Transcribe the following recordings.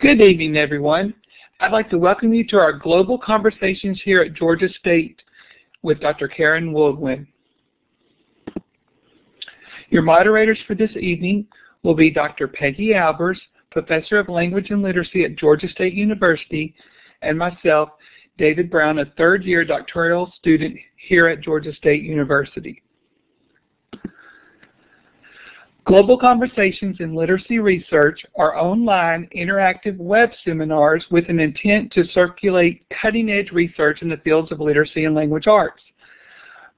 Good evening, everyone. I'd like to welcome you to our global conversations here at Georgia State with Dr. Karen Wohlwend. Your moderators for this evening will be Dr. Peggy Albers, Professor of Language and Literacy at Georgia State University, and myself, David Brown, a third-year doctoral student here at Georgia State University. Global Conversations in Literacy Research are online interactive web seminars with an intent to circulate cutting-edge research in the fields of literacy and language arts.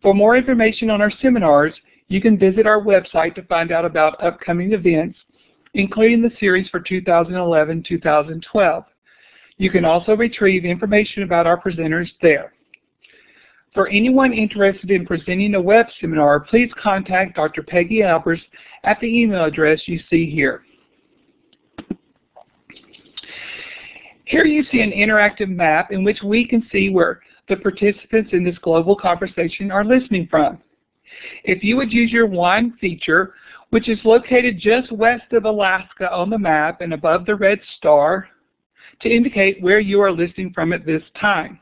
For more information on our seminars, you can visit our website to find out about upcoming events, including the series for 2011-2012. You can also retrieve information about our presenters there. For anyone interested in presenting a web seminar, please contact Dr. Peggy Albers at the email address you see here. Here you see an interactive map in which we can see where the participants in this global conversation are listening from. If you would use your wand feature, which is located just west of Alaska on the map and above the red star, to indicate where you are listening from at this time.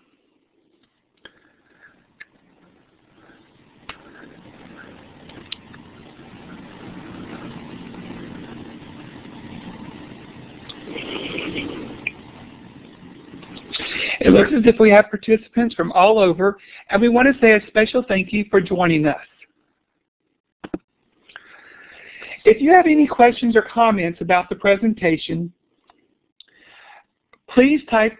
It looks as if we have participants from all over, and we want to say a special thank you for joining us. If you have any questions or comments about the presentation, please type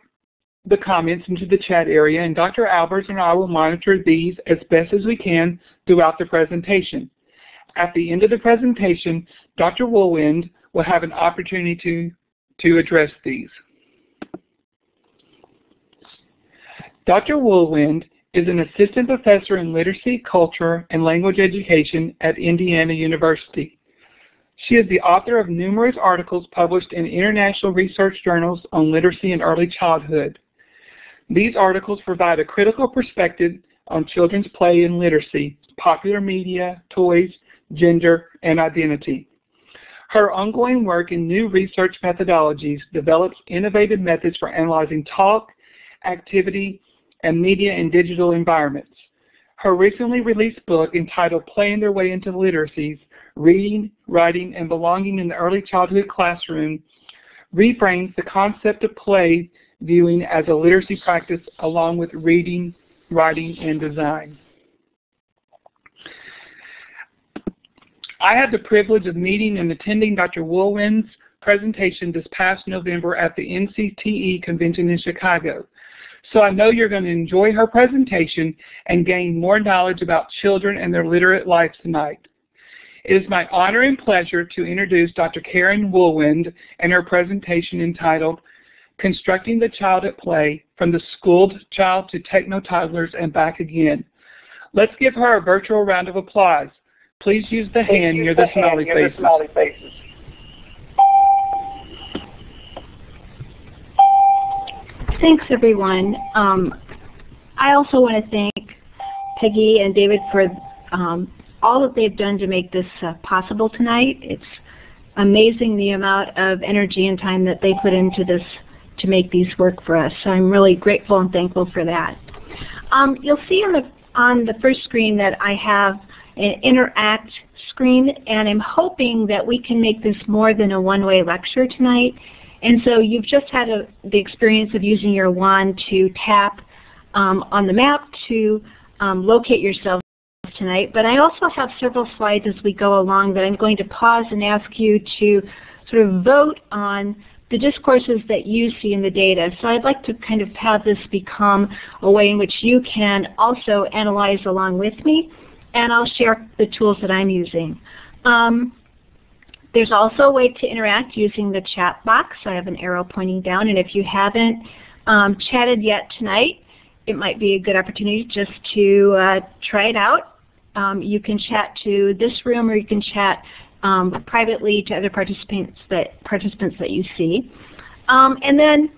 the comments into the chat area, and Dr. Albers and I will monitor these as best as we can throughout the presentation. At the end of the presentation, Dr. Wohlwend will have an opportunity to address these. Dr. Wohlwend is an assistant professor in literacy, culture, and language education at Indiana University. She is the author of numerous articles published in international research journals on literacy and early childhood. These articles provide a critical perspective on children's play and literacy, popular media, toys, gender, and identity. Her ongoing work in new research methodologies develops innovative methods for analyzing talk, activity, and media in digital environments. Her recently released book entitled Playing Their Way into Literacies, Reading, Writing, and Belonging in the Early Childhood Classroom reframes the concept of play viewing as a literacy practice along with reading, writing, and design. I had the privilege of meeting and attending Dr. Wohlwend's presentation this past November at the NCTE convention in Chicago. So I know you're going to enjoy her presentation and gain more knowledge about children and their literate life tonight. It is my honor and pleasure to introduce Dr. Karen Wohlwend and her presentation entitled Constructing the Child at Play, From the Schooled Child to Technotoddlers and Back Again. Let's give her a virtual round of applause. Please use the hand near the smiley faces. Thanks, everyone. I also want to thank Peggy and David for all that they've done to make this possible tonight. It's amazing the amount of energy and time that they put into this to make these work for us. So I'm really grateful and thankful for that. You'll see on the first screen that I have an interact screen, and I'm hoping that we can make this more than a one-way lecture tonight. And so you've just had the experience of using your wand to tap on the map to locate yourself tonight. But I also have several slides as we go along that I'm going to pause and ask you to sort of vote on the discourses that you see in the data. So I'd like to kind of have this become a way in which you can also analyze along with me, and I'll share the tools that I'm using. There's also a way to interact using the chat box. I have an arrow pointing down, and if you haven't chatted yet tonight, it might be a good opportunity just to try it out. You can chat to this room, or you can chat privately to other participants that you see. And then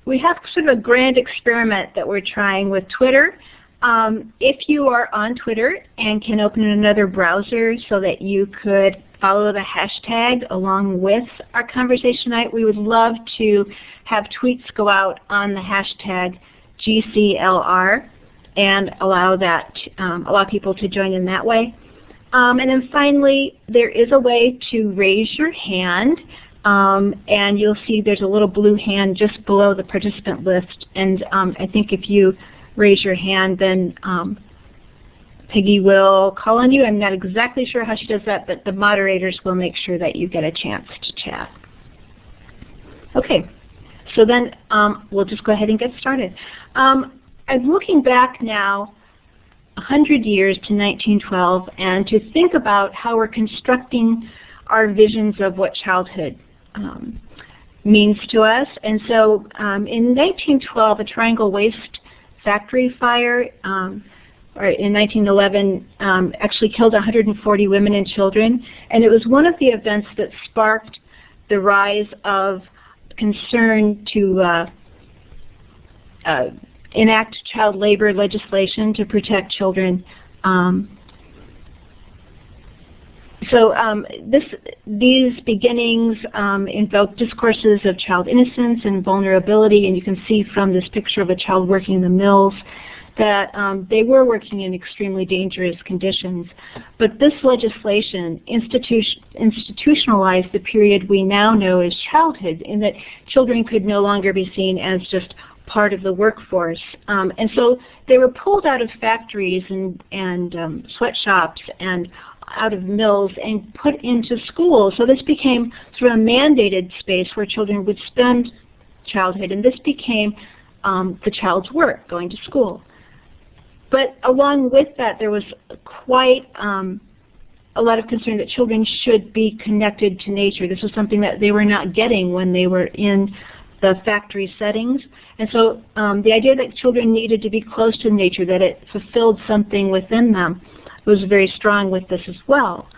we have sort of a grand experiment that we're trying with Twitter. If you are on Twitter and can open another browser so that you could follow the hashtag along with our conversation tonight. We would love to have tweets go out on the hashtag GCLR and allow people to join in that way. And then finally, there is a way to raise your hand, and you'll see there's a little blue hand just below the participant list. And I think if you raise your hand, then Peggy will call on you. I'm not exactly sure how she does that, but the moderators will make sure that you get a chance to chat. Okay, so then we'll just go ahead and get started. I'm looking back now 100 years to 1912 and to think about how we're constructing our visions of what childhood means to us. And so in 1912, a Triangle Waste factory fire in 1911 actually killed 140 women and children, and it was one of the events that sparked the rise of concern to enact child labor legislation to protect children. These beginnings invoke discourses of child innocence and vulnerability, and you can see from this picture of a child working in the mills that they were working in extremely dangerous conditions. But this legislation institutionalized the period we now know as childhood, in that children could no longer be seen as just part of the workforce. And so they were pulled out of factories and sweatshops and out of mills and put into schools. So this became sort of a mandated space where children would spend childhood, and this became the child's work, going to school. But along with that, there was quite a lot of concern that children should be connected to nature. This was something that they were not getting when they were in the factory settings. And so the idea that children needed to be close to nature, that it fulfilled something within them, was very strong with this as well.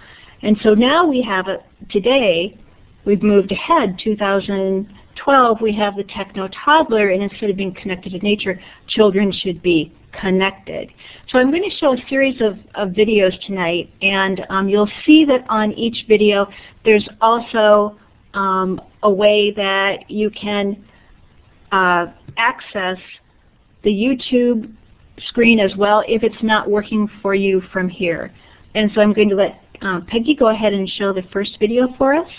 And so now we have today, we've moved ahead, 2012, we have the techno-toddler, and instead of being connected to nature, children should be connected. So I'm going to show a series of videos tonight, and you'll see that on each video there's also a way that you can access the YouTube screen as well if it's not working for you from here. And so I'm going to let Peggy go ahead and show the first video for us.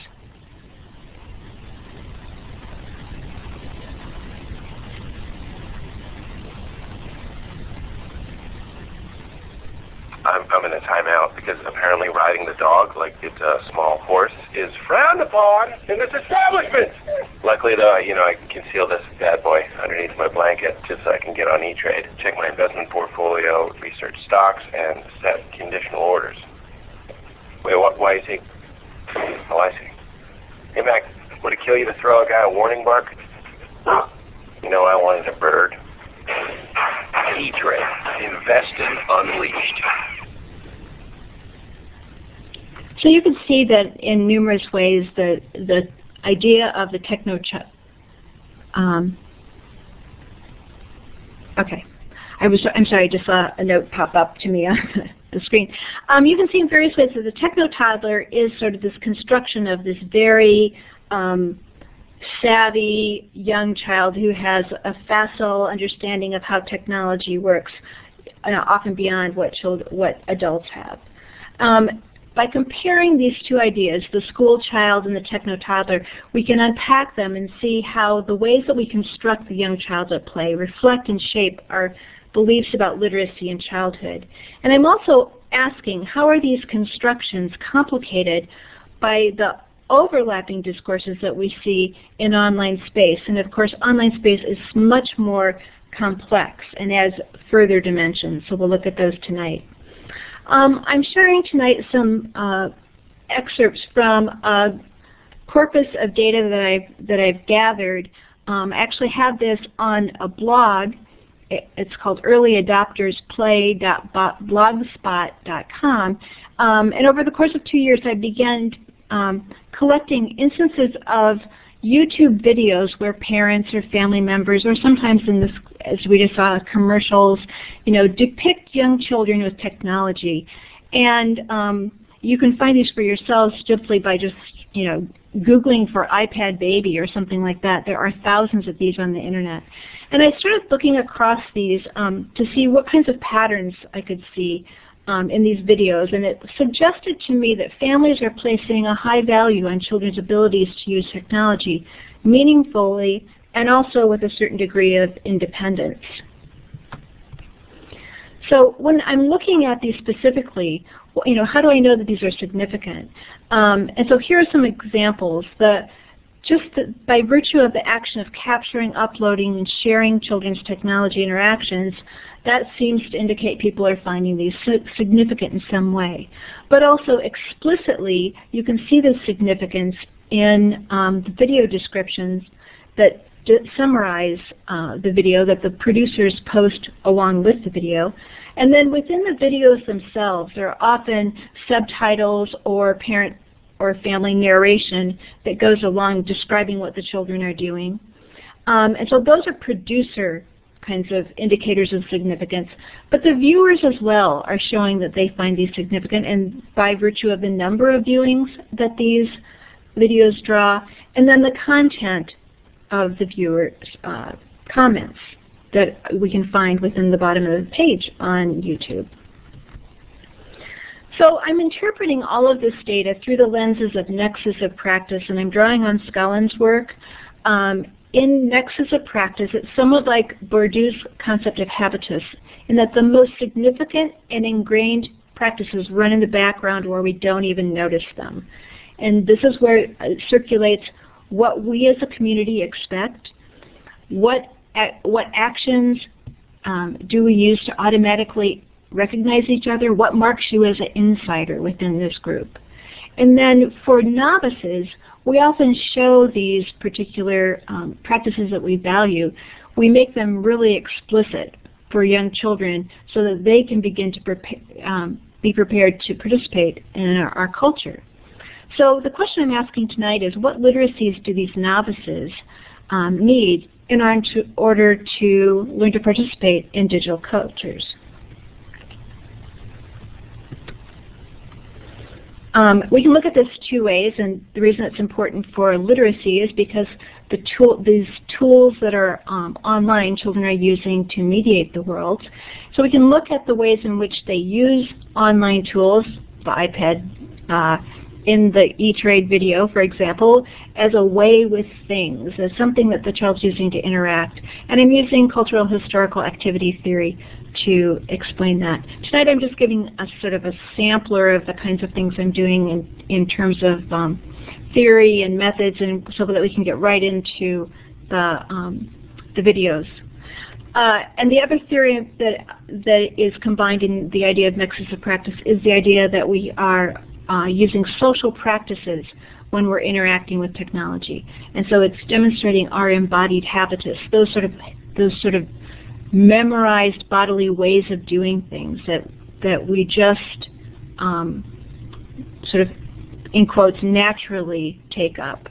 I'm in a timeout because apparently riding the dog like it's a small horse is frowned upon in this establishment. Luckily though, I can conceal this bad boy underneath my blanket just so I can get on E-Trade, check my investment portfolio, research stocks, and set conditional orders. Wait, why you take? Oh, I see. Hey Mac, would it kill you to throw a guy a warning bark? I wanted a bird. E-Trade, invested unleashed. So you can see that in numerous ways the idea of the okay. I'm sorry, I just saw a note pop up to me on the screen. You can see in various ways that the techno-toddler is sort of this construction of this very savvy young child who has a facile understanding of how technology works, often beyond what adults have. By comparing these two ideas, the school child and the techno-toddler, we can unpack them and see how the ways that we construct the young child at play reflect and shape our beliefs about literacy in childhood. And I'm also asking, how are these constructions complicated by the overlapping discourses that we see in online space? And of course, online space is much more complex and has further dimensions, so we'll look at those tonight. I'm sharing tonight some excerpts from a corpus of data that I've gathered. I actually have this on a blog. It's called earlyadoptersplay.blogspot.com. And over the course of 2 years, I began collecting instances of YouTube videos where parents or family members, or sometimes in this, as we just saw, commercials, depict young children with technology. And you can find these for yourselves simply by just, Googling for iPad baby or something like that. There are thousands of these on the internet. And I started looking across these to see what kinds of patterns I could see in these videos, and it suggested to me that families are placing a high value on children's abilities to use technology meaningfully and also with a certain degree of independence. So when I'm looking at these specifically, how do I know that these are significant? And so here are some examples. By virtue of the action of capturing, uploading, and sharing children's technology interactions, that seems to indicate people are finding these significant in some way. But also explicitly, you can see the significance in the video descriptions that summarize the video that the producers post along with the video. And then within the videos themselves, there are often subtitles or parent or family narration that goes along describing what the children are doing. And so those are producer kinds of indicators of significance. But the viewers as well are showing that they find these significant, and by virtue of the number of viewings that these videos draw, and then the content of the viewers' comments that we can find within the bottom of the page on YouTube. So I'm interpreting all of this data through the lenses of Nexus of Practice, and I'm drawing on Scullin's work. In Nexus of Practice, it's somewhat like Bourdieu's concept of habitus, in that the most significant and ingrained practices run in the background where we don't even notice them. And this is where it circulates what we as a community expect, what actions do we use to automatically recognize each other, what marks you as an insider within this group. And then for novices, we often show these particular practices that we value. We make them really explicit for young children so that they can begin to be prepared to participate in our culture. So the question I'm asking tonight is, what literacies do these novices need in order to learn to participate in digital cultures? We can look at this two ways, and the reason it's important for literacy is because these tools that are online children are using to mediate the world. So we can look at the ways in which they use online tools, the iPad, in the E-Trade video, for example, as a way with things, as something that the child's using to interact. And I'm using cultural historical activity theory to explain that. Tonight I'm just giving a sort of a sampler of the kinds of things I'm doing in terms of theory and methods, and so that we can get right into the videos. And the other theory that is combined in the idea of Nexus of Practice is the idea that we are using social practices when we're interacting with technology. And so it's demonstrating our embodied habitus, those sort of memorized bodily ways of doing things that we just sort of, in quotes, naturally take up.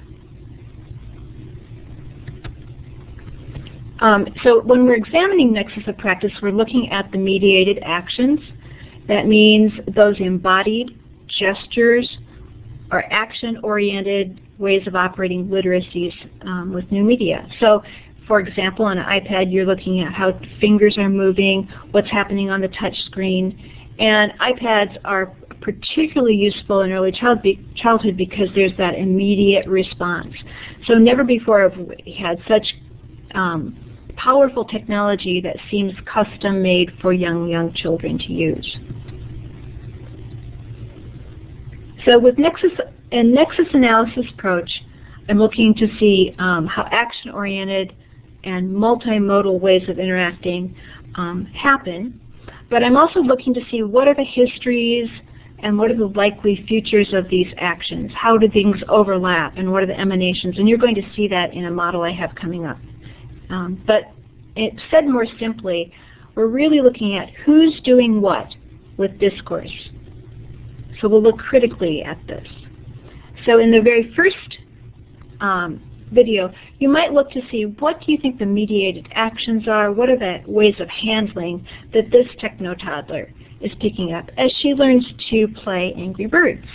So when we're examining Nexus of Practice, we're looking at the mediated actions. That means those embodied gestures or action-oriented ways of operating literacies with new media. So, for example, on an iPad, you're looking at how fingers are moving, what's happening on the touch screen. And iPads are particularly useful in early childhood because there's that immediate response. So never before have we had such powerful technology that seems custom-made for young children to use. So with Nexus analysis approach, I'm looking to see how action-oriented and multimodal ways of interacting happen. But I'm also looking to see what are the histories and what are the likely futures of these actions. How do things overlap, and what are the emanations? And you're going to see that in a model I have coming up. But it said more simply, we're really looking at who's doing what with discourse. So we'll look critically at this. So in the very first video, you might look to see, what do you think the mediated actions are? What are the ways of handling that this techno-toddler is picking up as she learns to play Angry Birds.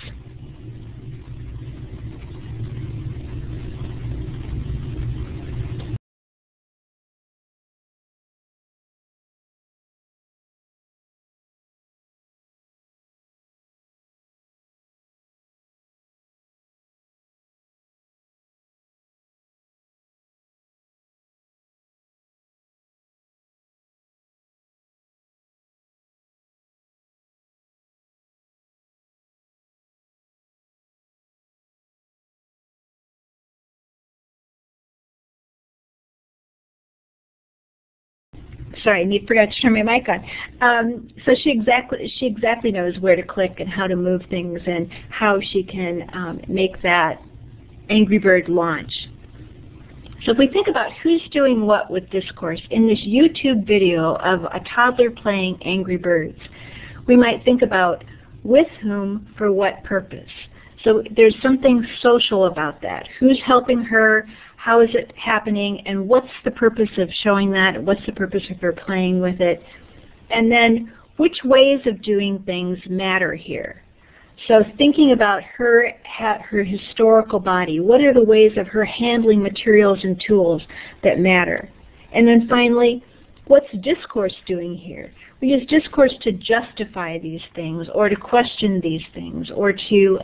Sorry, I forgot to turn my mic on. So she exactly knows where to click and how to move things and how she can make that Angry Bird launch. So if we think about who's doing what with Discourse in this YouTube video of a toddler playing Angry Birds, we might think about with whom for what purpose. So there's something social about that. Who's helping her? How is it happening? And what's the purpose of showing that? What's the purpose of her playing with it? And then which ways of doing things matter here? So thinking about her historical body, what are the ways of her handling materials and tools that matter? And then finally, what's Discourse doing here? We use Discourse to justify these things or to question these things or to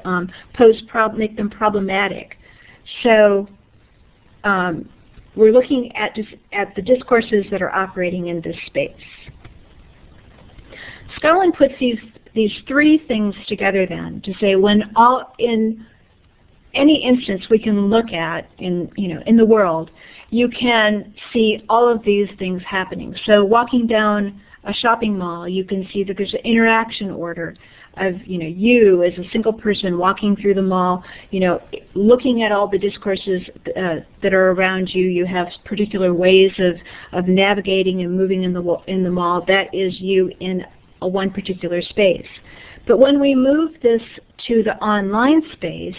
make them problematic. So we're looking at the discourses that are operating in this space. Scotland puts these three things together then to say in any instance we can look at in the world, you can see all of these things happening. So walking down a shopping mall, you can see that there's an interaction order of you as a single person walking through the mall, looking at all the discourses that are around you. You have particular ways of navigating and moving in the mall. That is you in one particular space. But when we move this to the online space,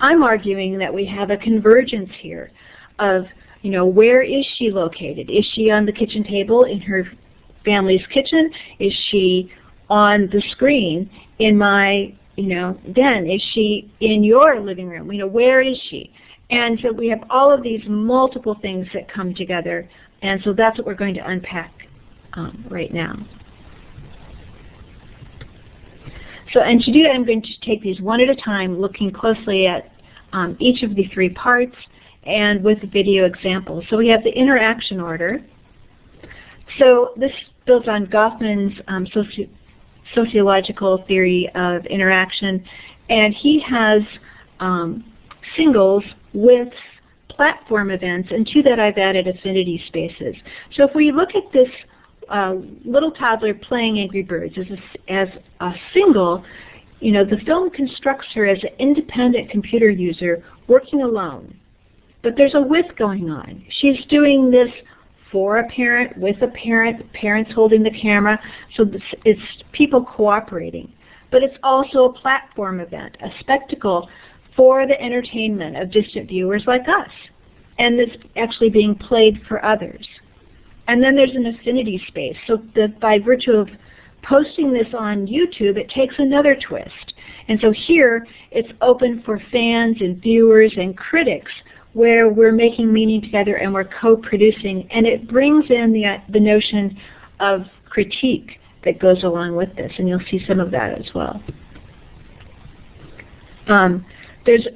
I'm arguing that we have a convergence here of where is she located? Is she on the kitchen table in her family's kitchen? Is she on the screen in my den? Is she in your living room? Where is she? And so we have all of these multiple things that come together, and so that's what we're going to unpack right now. So, and to do that, I'm going to take these one at a time, looking closely at each of the three parts and with video examples. So we have the interaction order. So this builds on Goffman's sociological theory of interaction, and he has singles with platform events, and to that I've added affinity spaces. So if we look at this little toddler playing Angry Birds as a single, the film constructs her as an independent computer user working alone. But there's a with going on. She's doing this for a parent, with a parent, parents holding the camera, so it's people cooperating. But it's also a platform event, a spectacle for the entertainment of distant viewers like us. And it's actually being played for others. And then there's an affinity space. So by virtue of posting this on YouTube, it takes another twist. And so here, it's open for fans and viewers and critics, where we're making meaning together and we're co-producing. And it brings in the notion of critique that goes along with this. And you'll see some of that as well.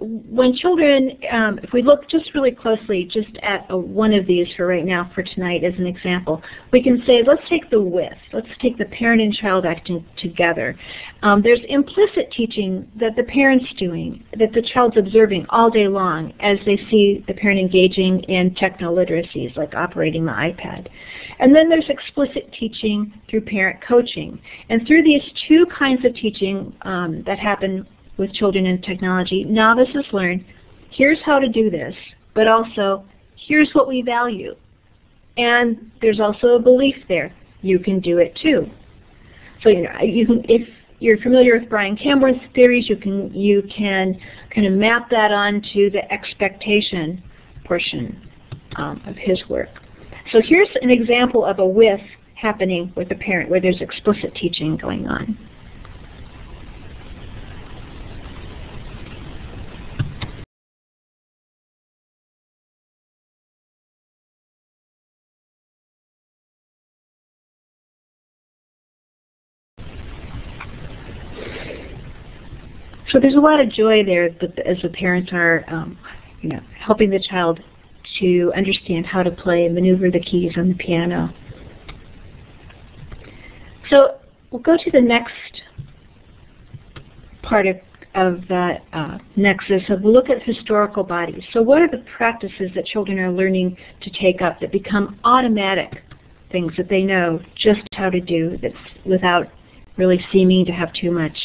When children, if we look just really closely just at one of these for right now, for tonight as an example, we can say, let's take the with. Let's take the parent and child acting together. There's implicit teaching that the parent's doing, that the child's observing all day long as they see the parent engaging in techno-literacies, like operating the iPad. And then there's explicit teaching through parent coaching. And through these two kinds of teaching that happen with children in technology, novices learn, here's how to do this, but also, here's what we value. And there's also a belief there. You can do it too. So if you're familiar with Brian Camborne's theories, you can kind of map that onto the expectation portion of his work. So here's an example of a with happening with the parent, where there's explicit teaching going on. So there's a lot of joy there as the parents are helping the child to understand how to play and maneuver the keys on the piano. So we'll go to the next part of that nexus. So we'll look at historical bodies. So what are the practices that children are learning to take up that become automatic things that they know just how to do, that's without really seeming to have too much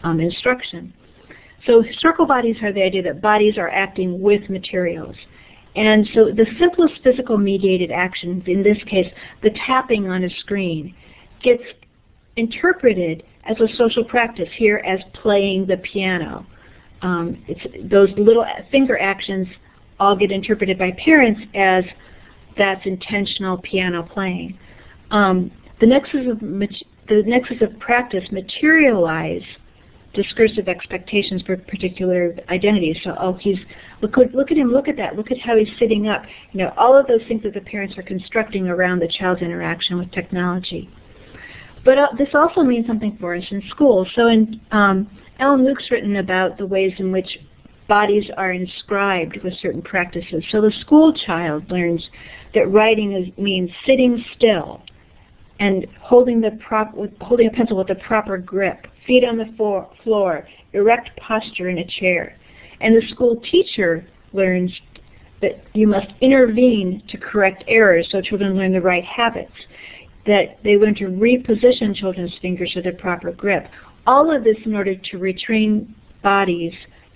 instruction? So historical bodies are the idea that bodies are acting with materials. And so the simplest physical mediated actions, in this case, the tapping on a screen, gets interpreted as a social practice here as playing the piano. Those little finger actions all get interpreted by parents as that's intentional piano playing. The nexus of practice materialize discursive expectations for particular identities. So, look at him, look at that, look at how he's sitting up. All of those things that the parents are constructing around the child's interaction with technology. But this also means something for us in school. So Ellen Luke's written about the ways in which bodies are inscribed with certain practices. So the school child learns that writing means sitting still and holding a pencil with a proper grip, feet on the floor, erect posture in a chair. And the school teacher learns that you must intervene to correct errors so children learn the right habits, that they learn to reposition children's fingers to their proper grip. All of this in order to retrain bodies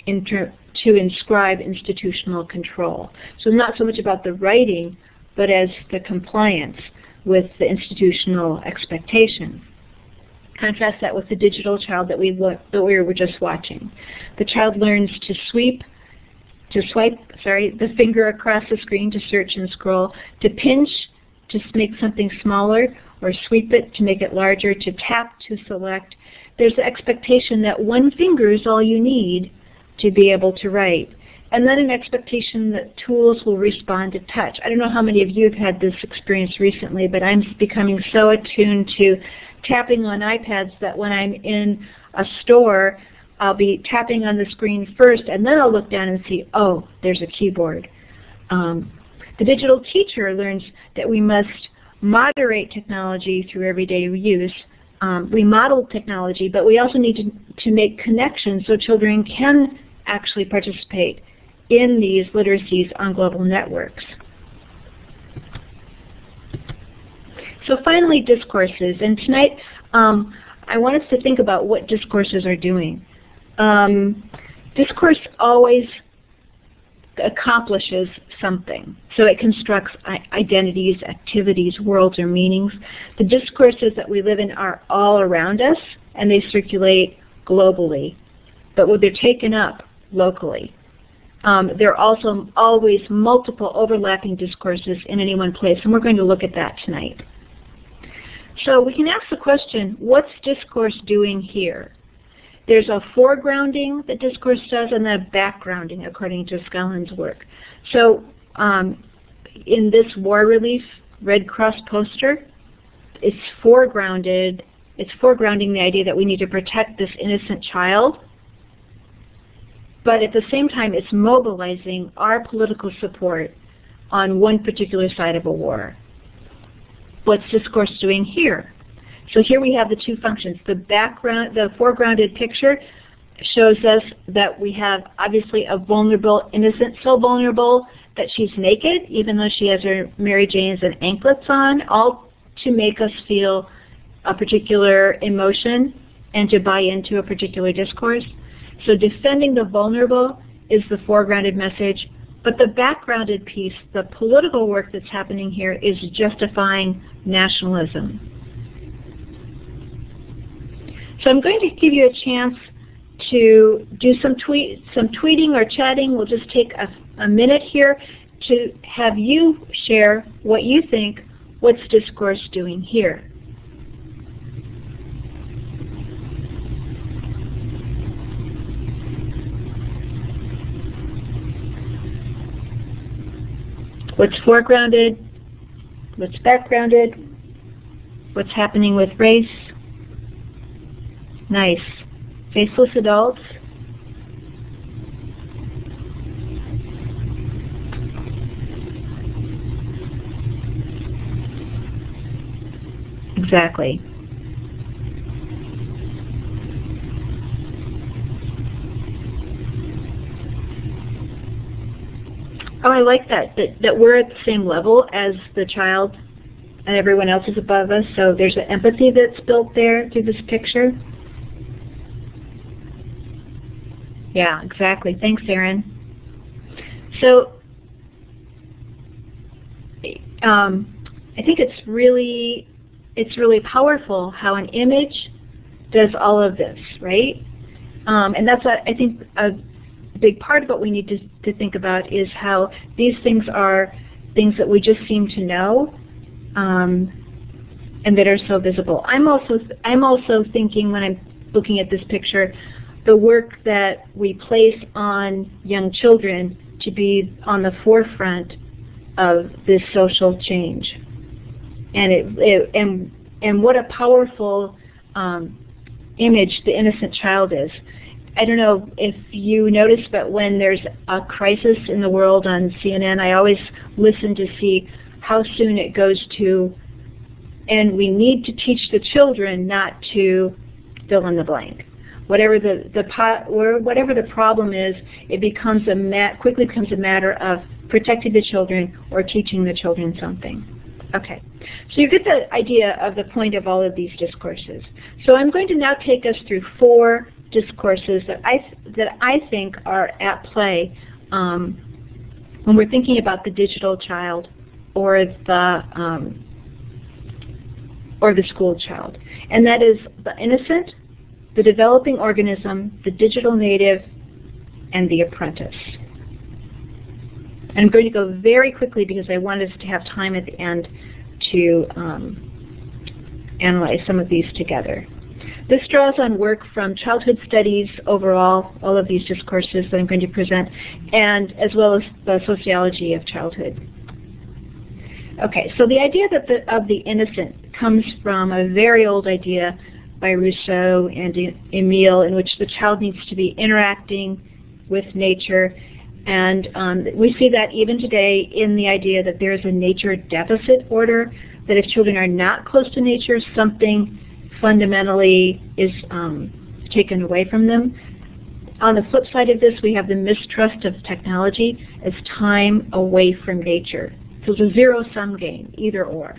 to inscribe institutional control. So not so much about the writing, but as the compliance with the institutional expectation. Contrast that with the digital child that we were just watching. The child learns to swipe the finger across the screen to search and scroll, to pinch to make something smaller, or sweep it to make it larger, to tap to select. There's the expectation that one finger is all you need to be able to write. And then an expectation that tools will respond to touch. I don't know how many of you have had this experience recently, but I'm becoming so attuned to tapping on iPads that when I'm in a store, I'll be tapping on the screen first, and then I'll look down and see, oh, there's a keyboard. The digital teacher learns that we must moderate technology through everyday use. We model technology, but we also need to make connections so children can actually participate in these literacies on global networks. So finally, discourses. And tonight, I want us to think about what discourses are doing. Discourse always accomplishes something. So it constructs identities, activities, worlds, or meanings. The discourses that we live in are all around us, and they circulate globally. But they're taken up locally. There are also always multiple overlapping discourses in any one place, and we're going to look at that tonight. So we can ask the question, what's discourse doing here? There's a foregrounding that discourse does and a backgrounding, according to Skellin's work. So in this war relief Red Cross poster, it's foregrounding the idea that we need to protect this innocent child, but at the same time it's mobilizing our political support on one particular side of a war. What's discourse doing here? So here we have the two functions. The foregrounded picture shows us that we have obviously a vulnerable innocent, so vulnerable that she's naked, even though she has her Mary Janes and anklets on, all to make us feel a particular emotion and to buy into a particular discourse. So defending the vulnerable is the foregrounded message, but the backgrounded piece, the political work that's happening here, is justifying nationalism. So I'm going to give you a chance to do some tweeting or chatting. We'll just take a minute here to have you share what you think what's discourse doing here? What's foregrounded? What's backgrounded? What's happening with race? Nice. Faceless adults. Exactly. Oh, I like that we're at the same level as the child and everyone else is above us, so there's an empathy that's built there through this picture. Yeah, exactly. Thanks, Erin. So I think it's really powerful how an image does all of this, right? And that's what I think a big part of what we need to think about is how these things are things that we just seem to know, and that are so visible. I'm also thinking, when I'm looking at this picture, the work that we place on young children to be on the forefront of this social change, and what a powerful image the innocent child is. I don't know if you notice, but when there's a crisis in the world on CNN, I always listen to see how soon it goes to, and we need to teach the children not to fill in the blank. Whatever the problem is, it quickly becomes a matter of protecting the children or teaching the children something. Okay, so you get the idea of the point of all of these discourses. So I'm going to now take us through 4 discourses that I think are at play when we're thinking about the digital child or the school child, and that is the innocent, the developing organism, the digital native, and the apprentice. I'm going to go very quickly because I want us to have time at the end to analyze some of these together. This draws on work from childhood studies overall, all of these discourses that I'm going to present, and as well as the sociology of childhood. Okay, so the idea of the innocent comes from a very old idea by Rousseau and Emile, in which the child needs to be interacting with nature. And we see that even today in the idea that there is a nature deficit order, that if children are not close to nature, something fundamentally is taken away from them. On the flip side of this, we have the mistrust of technology as time away from nature. So it's a zero-sum game, either or.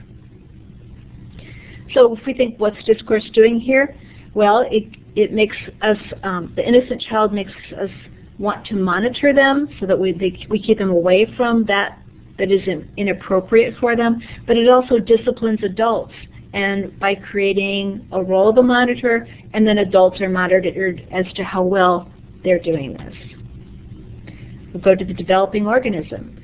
So if we think, what's discourse doing here? Well, it makes us, the innocent child makes us want to monitor them so that we keep them away from that is inappropriate for them, but it also disciplines adults, and by creating a role of a monitor, and then adults are monitored as to how well they're doing this. We'll go to the developing organism.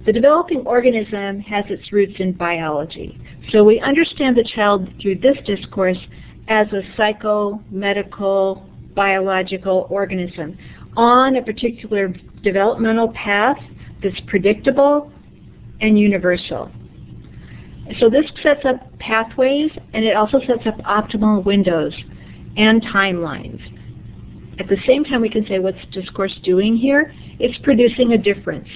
The developing organism has its roots in biology. So we understand the child through this discourse as a psycho-medical, biological organism on a particular developmental path that's predictable and universal. So this sets up pathways, and it also sets up optimal windows and timelines. At the same time, we can say, what's discourse doing here? It's producing a difference.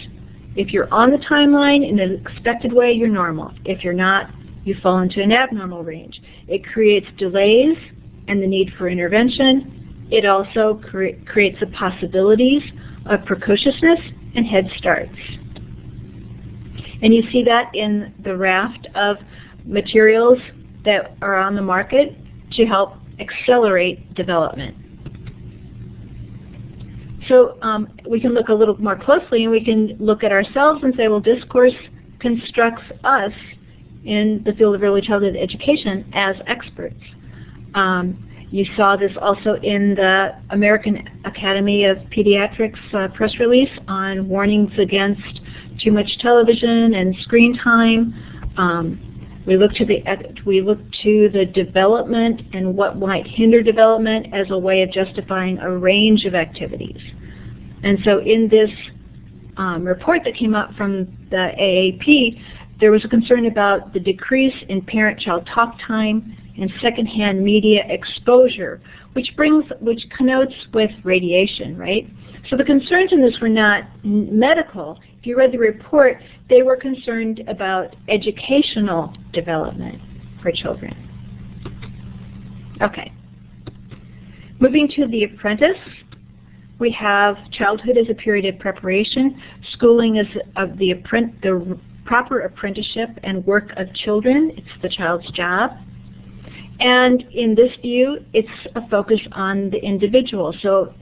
If you're on the timeline in an expected way, you're normal. If you're not, you fall into an abnormal range. It creates delays and the need for intervention. It also creates the possibilities of precociousness and head starts. And you see that in the raft of materials that are on the market to help accelerate development. So we can look a little more closely, and we can look at ourselves and say, well, discourse constructs us in the field of early childhood education as experts. You saw this also in the American Academy of Pediatrics press release on warnings against too much television and screen time. We look to the development and what might hinder development as a way of justifying a range of activities. And so in this report that came out from the AAP, there was a concern about the decrease in parent-child talk time and secondhand media exposure, which connotes with radiation, right? So the concerns in this were not medical. If you read the report, they were concerned about educational development for children. Okay. Moving to The Apprentice, we have childhood as a period of preparation, schooling as of the proper apprenticeship and work of children. It's the child's job. And in this view, it's a focus on the individual. So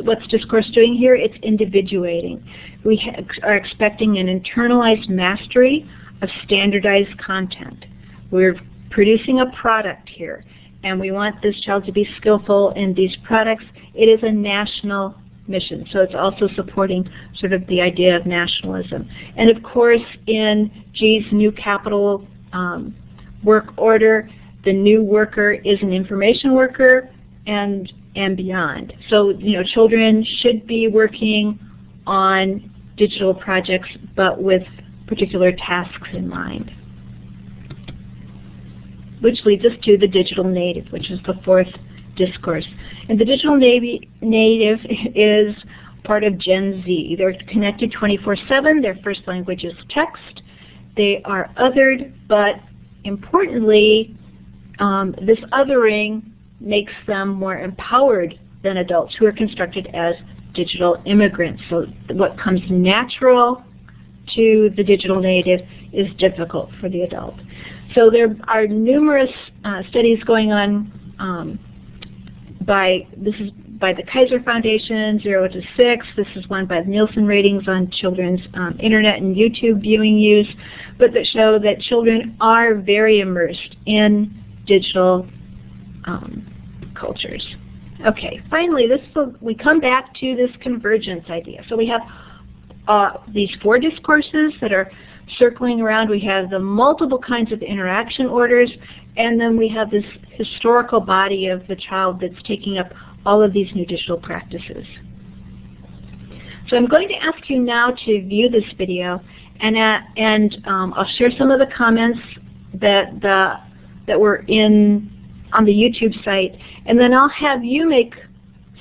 what's discourse doing here? It's individuating. We are expecting an internalized mastery of standardized content. We're producing a product here, and we want this child to be skillful in these products. It is a national mission, so it's also supporting sort of the idea of nationalism. And of course, in G's new capital work order, the new worker is an information worker and beyond. So, children should be working on digital projects, but with particular tasks in mind. Which leads us to the digital native, which is the fourth discourse. And the digital native is part of Gen Z. They're connected 24/7. Their first language is text. They are othered, but importantly, this othering makes them more empowered than adults who are constructed as digital immigrants. So what comes natural to the digital native is difficult for the adult. So there are numerous studies going on by the Kaiser Foundation, 0 to 6. This is one by the Nielsen ratings on children's internet and YouTube viewing use, but that show that children are very immersed in digital cultures. Okay, finally, we come back to this convergence idea. So we have these four discourses that are circling around. We have the multiple kinds of interaction orders, and then we have this historical body of the child that's taking up all of these new digital practices. So I'm going to ask you now to view this video, and I'll share some of the comments that were on the YouTube site, and then I'll have you make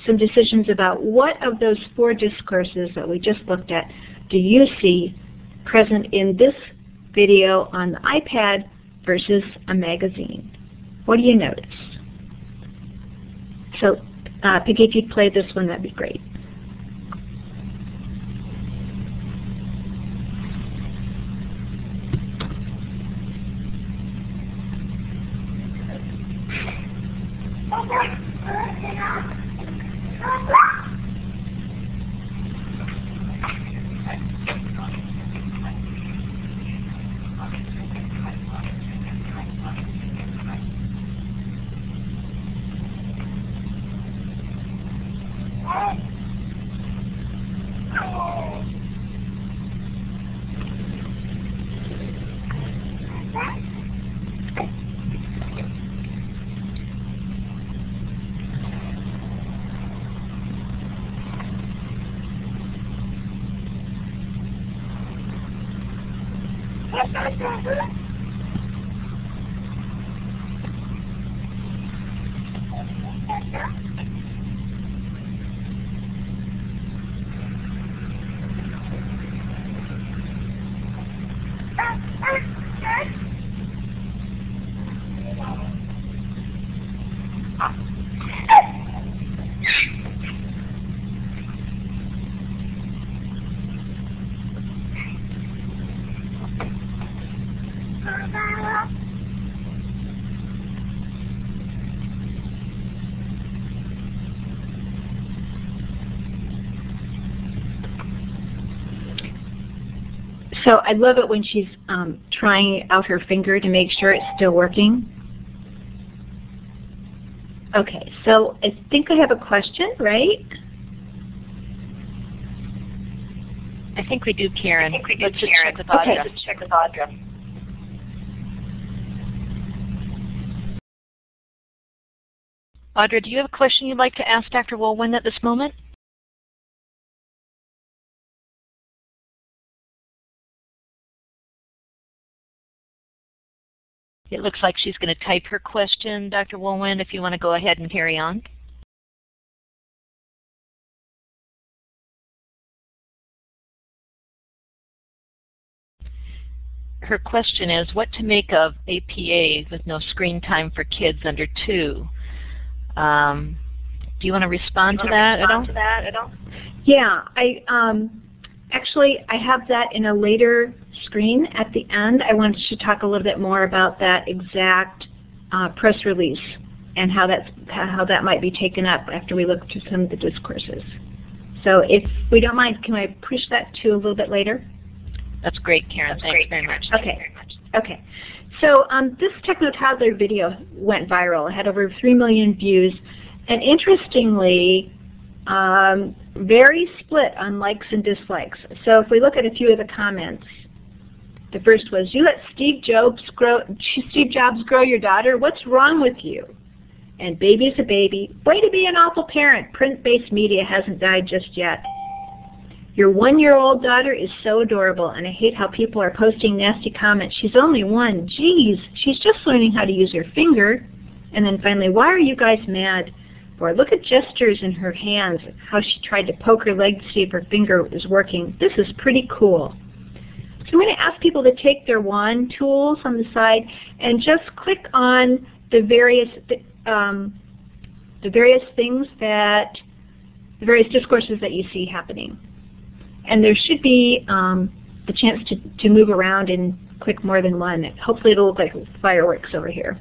some decisions about what of those four discourses that we just looked at do you see present in this video on the iPad versus a magazine. What do you notice? So, Piggy, if you'd play this one, that'd be great. So I love it when she's trying out her finger to make sure it's still working. Okay, so I think I have a question, right? I think we do, Karen. Let's just check with Audra. Audra, do you have a question you'd like to ask Dr. Wohlwend at this moment? It looks like she's going to type her question, Dr. Wohlwend, if you want to go ahead and carry on. Her question is, what to make of APA with no screen time for kids under 2? Do you want to respond to that at all? Yeah, actually, I have that in a later screen at the end. I wanted to talk a little bit more about that exact press release and how that might be taken up after we look to some of the discourses. So if we don't mind, can I push that to a little bit later? That's great, Karen. Thanks very much. Okay. So this Technotoddler video went viral. It had over 3 million views. And interestingly, very split on likes and dislikes. So if we look at a few of the comments, the first was, "You let Steve Jobs grow your daughter? What's wrong with you?" And "Baby's a baby. Way to be an awful parent. Print-based media hasn't died just yet. Your 1-year-old daughter is so adorable, and I hate how people are posting nasty comments. She's only 1. Geez, she's just learning how to use her finger." And then finally, "Why are you guys mad? Boy, look at gestures in her hands, how she tried to poke her leg to see if her finger is working. This is pretty cool." So I'm going to ask people to take their wand tools on the side and just click on the various discourses that you see happening. And there should be the chance to move around and click more than one. Hopefully it'll look like fireworks over here.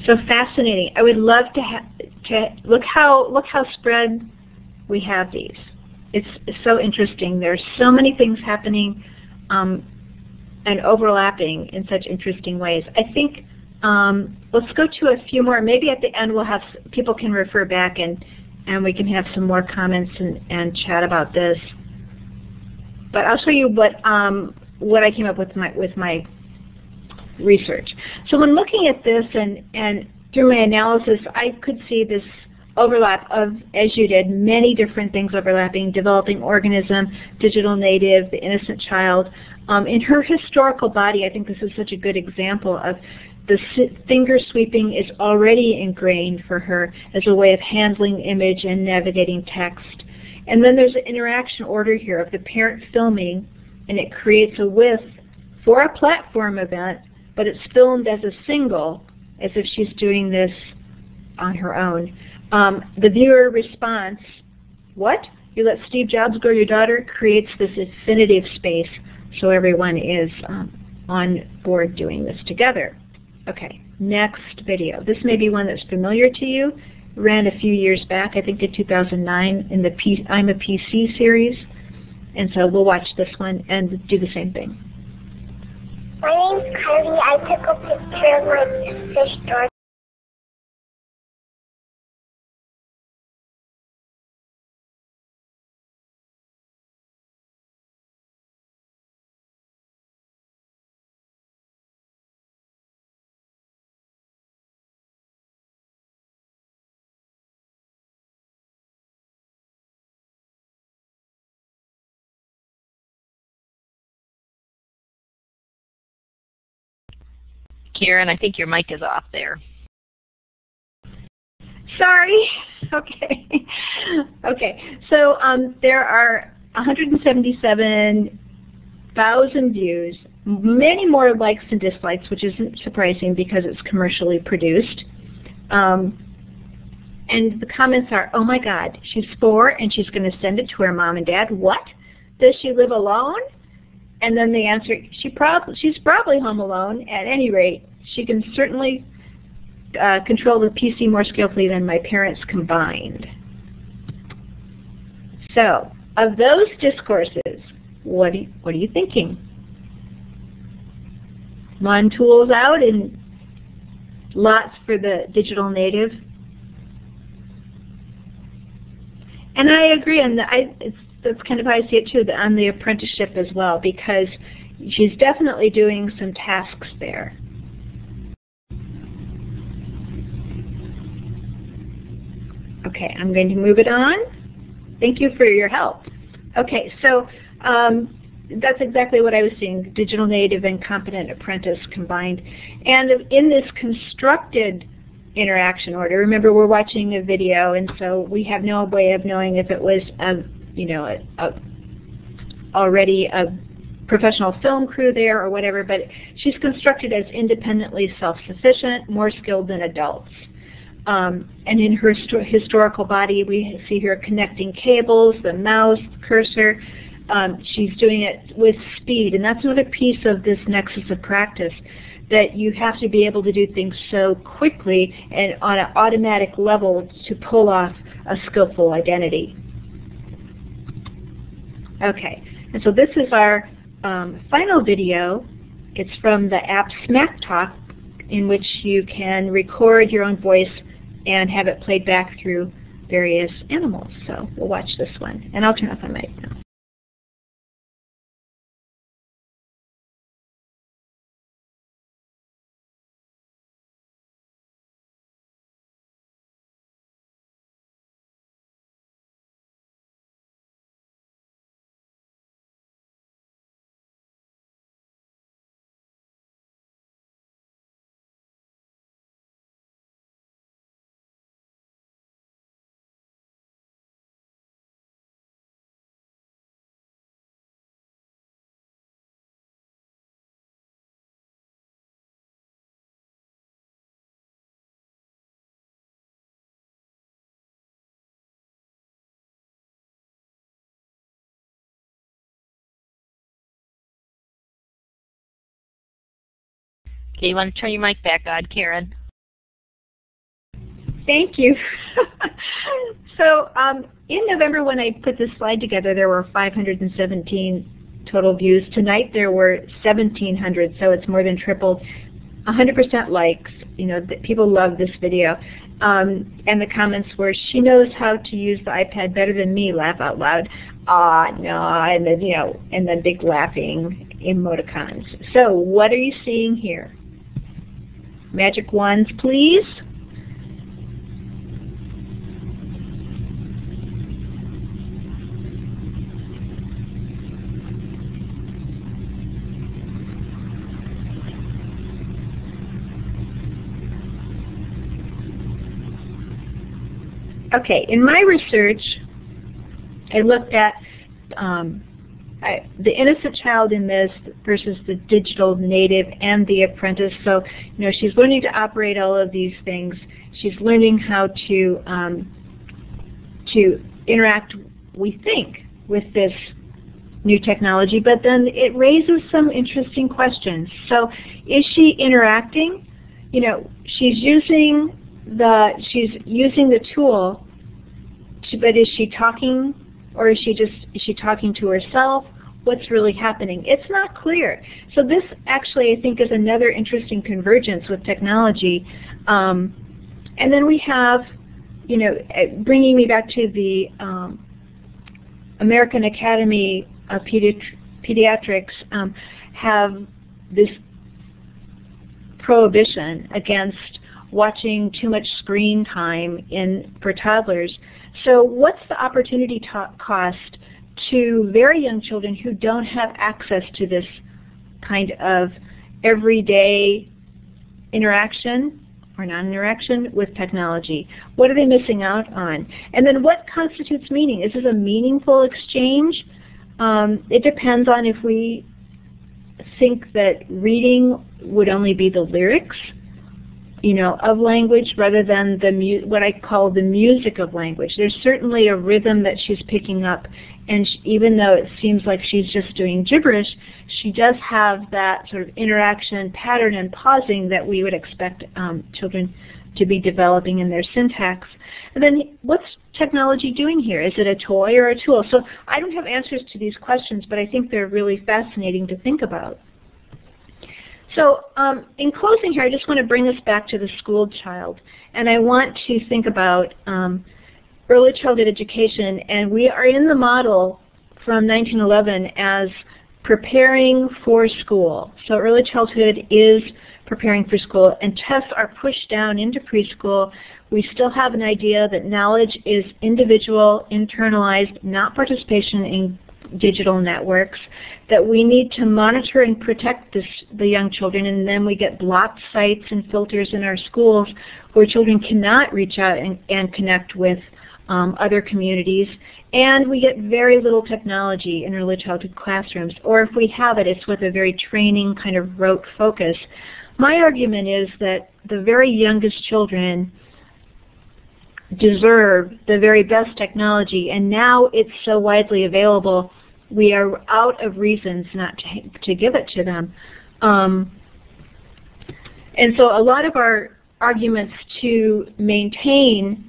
So fascinating. I would love to look how spread we have these. It's so interesting. There's so many things happening and overlapping in such interesting ways. I think let's go to a few more. Maybe at the end we'll have people can refer back and we can have some more comments and chat about this. But I'll show you what I came up with my research. So when looking at this and through my analysis, I could see this overlap of, as you did, many different things overlapping: developing organism, digital native, the innocent child. In her historical body, I think this is such a good example of the finger sweeping is already ingrained for her as a way of handling image and navigating text. And then there's an interaction order here of the parent filming, and it creates a width for a platform event, but it's filmed as a single, as if she's doing this on her own. The viewer response, "What? You let Steve Jobs grow your daughter?" creates this infinitive space so everyone is on board doing this together. Okay, next video. This may be one that's familiar to you. Ran a few years back, I think in 2009, in the I'm a PC series. And so we'll watch this one and do the same thing. My name's Kylie. I took a picture of my fish door. Karen, I think your mic is off there. Sorry. Okay. Okay. So there are 177,000 views, many more likes and dislikes, which isn't surprising because it's commercially produced. And the comments are, "Oh my God, she's 4 and she's going to send it to her mom and dad. What? Does she live alone?" And then the answer, she's probably home alone. At any rate, she can certainly control the PC more skillfully than my parents combined. So, of those discourses, what are you thinking? Wand tools out and lots for the digital native. And I agree, and that's kind of how I see it too, on the apprenticeship as well, because she's definitely doing some tasks there. Okay, I'm going to move it on. Thank you for your help. Okay, so that's exactly what I was seeing, digital native and competent apprentice combined. And in this constructed interaction order, remember we're watching a video, and so we have no way of knowing if it was already a professional film crew there or whatever, but she's constructed as independently self-sufficient, more skilled than adults. And in her historical body, we see her connecting cables, the mouse, cursor. She's doing it with speed, and that's another piece of this nexus of practice, that you have to be able to do things so quickly and on an automatic level to pull off a skillful identity. Okay, and so this is our final video. It's from the app Smack Talk, in which you can record your own voice and have it played back through various animals. So we'll watch this one, and I'll turn off my mic now. Okay, you want to turn your mic back on, Karen? Thank you. So in November, when I put this slide together, there were 517 total views. Tonight there were 1,700, so it's more than tripled. 100% likes. You know, people love this video. And the comments were, "She knows how to use the iPad better than me," laugh out loud. No, and then, you know, and then big laughing emoticons. So what are you seeing here? Magic wands, please. Okay, in my research, I looked at the innocent child in this versus the digital native and the apprentice. So, you know, she's learning to operate all of these things. She's learning how to interact, we think, with this new technology. But then it raises some interesting questions. So, is she interacting? You know, she's using the tool, but is she talking, or is she talking to herself? What's really happening? It's not clear. So this actually, I think, is another interesting convergence with technology. And then we have, you know, bringing me back to the American Academy of Pediatrics, have this prohibition against watching too much screen time for toddlers. So what's the opportunity cost to very young children who don't have access to this kind of everyday interaction or non-interaction with technology? What are they missing out on? And then what constitutes meaning? Is this a meaningful exchange? It depends on if we think that reading would only be the lyrics, you know, of language, rather than what I call the music of language. There's certainly a rhythm that she's picking up, and even though it seems like she's just doing gibberish, she does have that sort of interaction pattern and pausing that we would expect children to be developing in their syntax. And then what's technology doing here? Is it a toy or a tool? So I don't have answers to these questions, but I think they're really fascinating to think about. So in closing here, I just want to bring us back to the school child. And I want to think about early childhood education. And we are in the model from 1911 as preparing for school. So early childhood is preparing for school, and tests are pushed down into preschool. We still have an idea that knowledge is individual, internalized, not participation in digital networks, that we need to monitor and protect the young children, and then we get blocked sites and filters in our schools where children cannot reach out and connect with other communities, and we get very little technology in early childhood classrooms, or if we have it, it's with a very training kind of rote focus. My argument is that the very youngest children deserve the very best technology, and now it's so widely available, we are out of reasons not to give it to them. And so a lot of our arguments to maintain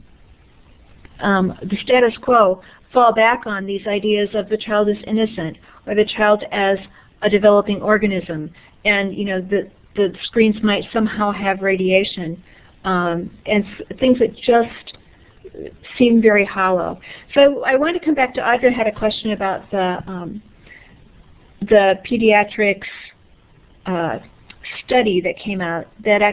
the status quo fall back on these ideas of the child as innocent, or the child as a developing organism, and the screens might somehow have radiation, and things that just seem very hollow. So I want to come back to Audra had a question about the pediatrics study that came out that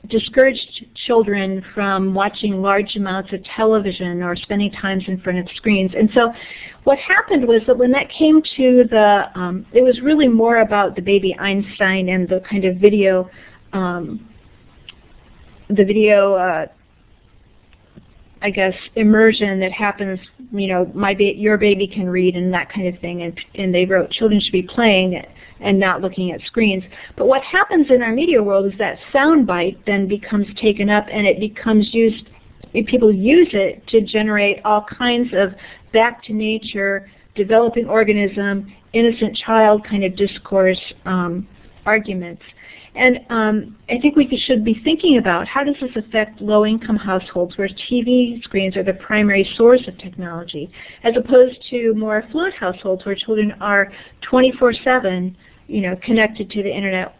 discouraged children from watching large amounts of television or spending time in front of screens. And so what happened was that when that came to it was really more about the baby Einstein and the kind of video, I guess, immersion that happens, your baby can read and that kind of thing, and they wrote children should be playing and not looking at screens. But what happens in our media world is that soundbite then becomes taken up, and it becomes used, people use it to generate all kinds of back to nature, developing organism, innocent child kind of discourse arguments. And I think we should be thinking about how does this affect low-income households where TV screens are the primary source of technology, as opposed to more affluent households where children are 24/7, connected to the internet.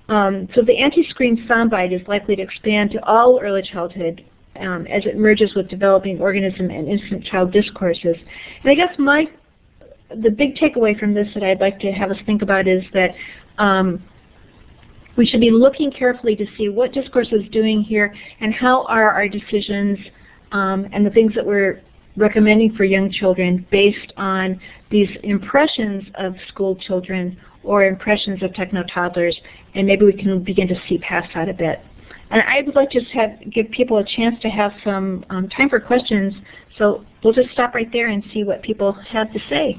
So the anti-screen soundbite is likely to expand to all early childhood as it merges with developing organism and innocent child discourses. And I guess the big takeaway from this that I'd like to have us think about is that we should be looking carefully to see what discourse is doing here and how are our decisions and the things that we're recommending for young children based on these impressions of school children or impressions of techno-toddlers, and maybe we can begin to see past that a bit. And I would like to just give people a chance to have some time for questions, so we'll just stop right there and see what people have to say.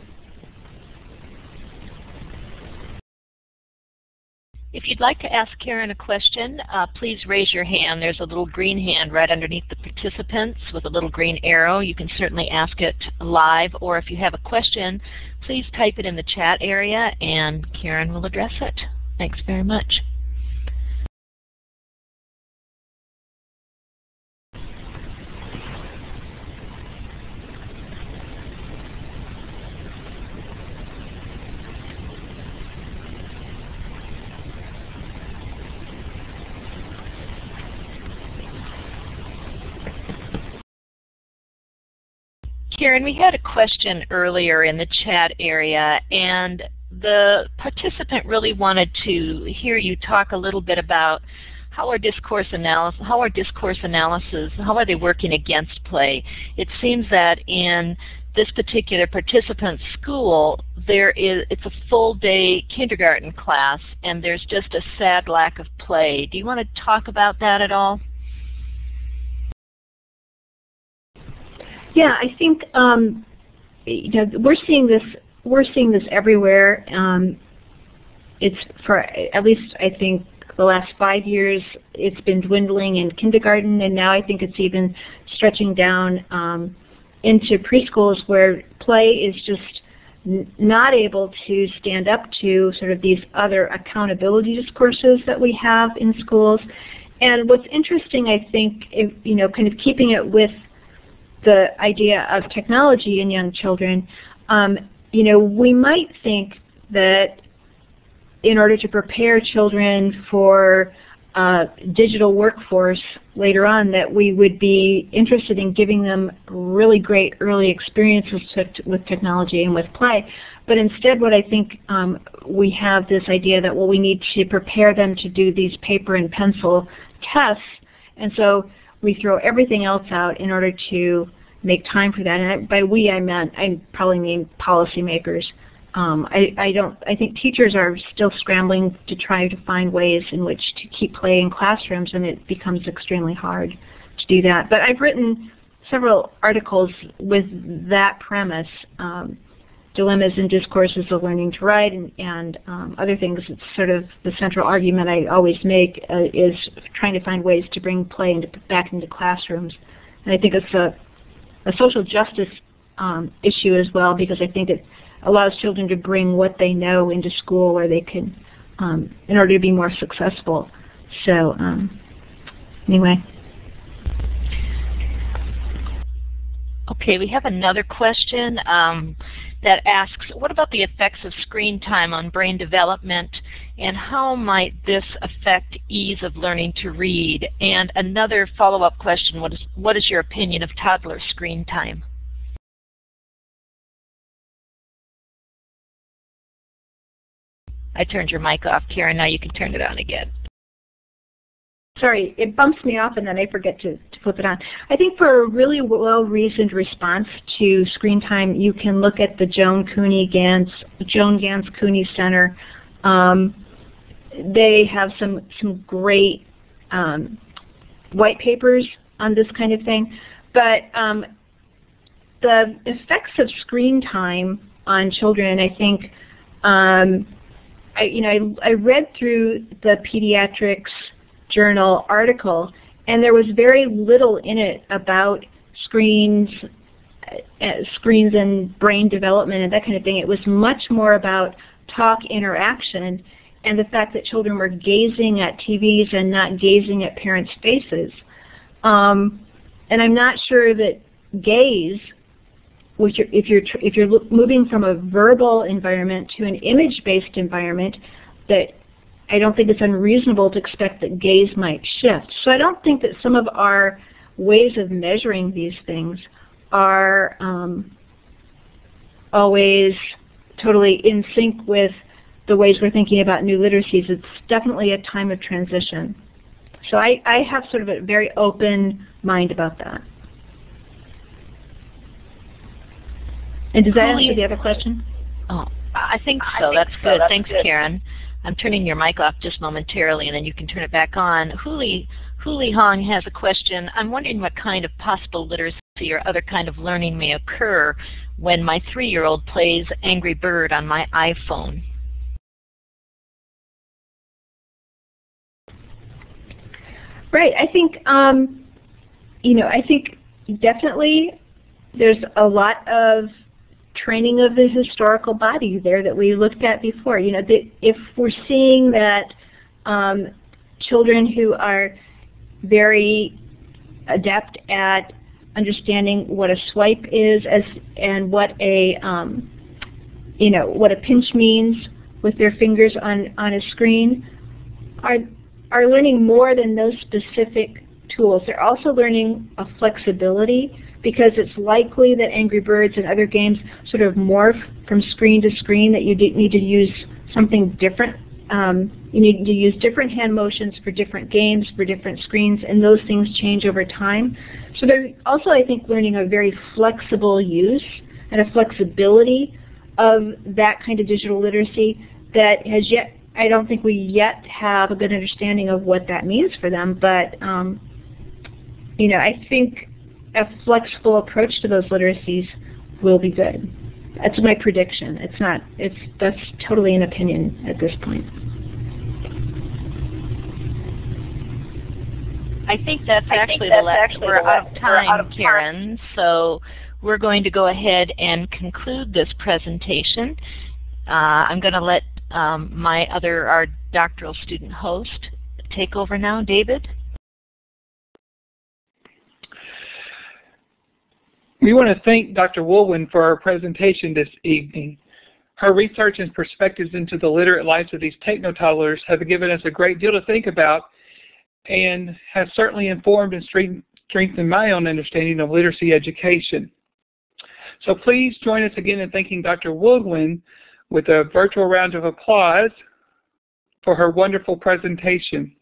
If you'd like to ask Karen a question, please raise your hand. There's a little green hand right underneath the participants with a little green arrow. You can certainly ask it live, or if you have a question, please type it in the chat area and Karen will address it. Thanks very much. Karen, we had a question earlier in the chat area, and the participant really wanted to hear you talk a little bit about how are discourse analysis, how are they working against play? It seems that in this particular participant's school, it's a full-day kindergarten class, and there's just a sad lack of play. Do you want to talk about that at all? Yeah, I think we're seeing this everywhere. It's for at least I think the last 5 years it's been dwindling in kindergarten, and now I think it's even stretching down into preschools where play is just not able to stand up to sort of these other accountability discourses that we have in schools. And what's interesting, I think, kind of keeping it with the idea of technology in young children, we might think that in order to prepare children for digital workforce later on, that we would be interested in giving them really great early experiences with technology and with play. But instead, what I think we have this idea that, well, we need to prepare them to do these paper and pencil tests, and so we throw everything else out in order to make time for that. And by we, I probably mean policymakers. I think teachers are still scrambling to try to find ways in which to keep play in classrooms, and it becomes extremely hard to do that. But I've written several articles with that premise, dilemmas and discourses of learning to write, and other things. It's sort of the central argument I always make is trying to find ways to bring play back into classrooms. And I think it's a social justice issue as well, because I think it allows children to bring what they know into school where they can, in order to be more successful. So anyway. Okay, we have another question that asks, what about the effects of screen time on brain development, and how might this affect ease of learning to read? And another follow-up question, what is your opinion of toddler screen time? I turned your mic off, Karen. Now you can turn it on again. Sorry, it bumps me off and then I forget to flip it on. I think for a really well-reasoned response to screen time, you can look at the Joan Ganz Cooney Center. They have some great white papers on this kind of thing. But the effects of screen time on children, I think, I read through the Pediatrics Journal article, and there was very little in it about screens and brain development and that kind of thing. It was much more about talk interaction and the fact that children were gazing at TVs and not gazing at parents' faces. And I'm not sure that gaze, which if you're moving from a verbal environment to an image-based environment, that I don't think it's unreasonable to expect that gaze might shift. So I don't think that some of our ways of measuring these things are always totally in sync with the ways we're thinking about new literacies. It's definitely a time of transition. So I have sort of a very open mind about that. And does that answer the other question? Oh, I think so. That's good. Thanks, Karen. I'm turning your mic off just momentarily, and then you can turn it back on. Huli Hong has a question. I'm wondering what kind of possible literacy or other kind of learning may occur when my 3-year-old plays Angry Bird on my iPhone. Right. I think, I think definitely there's a lot of training of the historical body there that we looked at before. If we're seeing that children who are very adept at understanding what a swipe is and what a what a pinch means with their fingers on a screen, are learning more than those specific tools. They're also learning a flexibility, because it's likely that Angry Birds and other games sort of morph from screen to screen, that you need to use something different. You need to use different hand motions for different games, for different screens, and those things change over time. So they're also, I think, learning a very flexible use and a flexibility of that kind of digital literacy that has yet, I don't think we yet have a good understanding of what that means for them, but I think a flexible approach to those literacies will be good. That's my prediction. That's totally an opinion at this point. I think that's actually the last. We're out of time, Karen, so we're going to go ahead and conclude this presentation. I'm going to let our doctoral student host take over now. David? We want to thank Dr. Wohlwend for our presentation this evening. Her research and perspectives into the literate lives of these technotoddlers have given us a great deal to think about and has certainly informed and strengthened my own understanding of literacy education. So please join us again in thanking Dr. Wohlwend with a virtual round of applause for her wonderful presentation.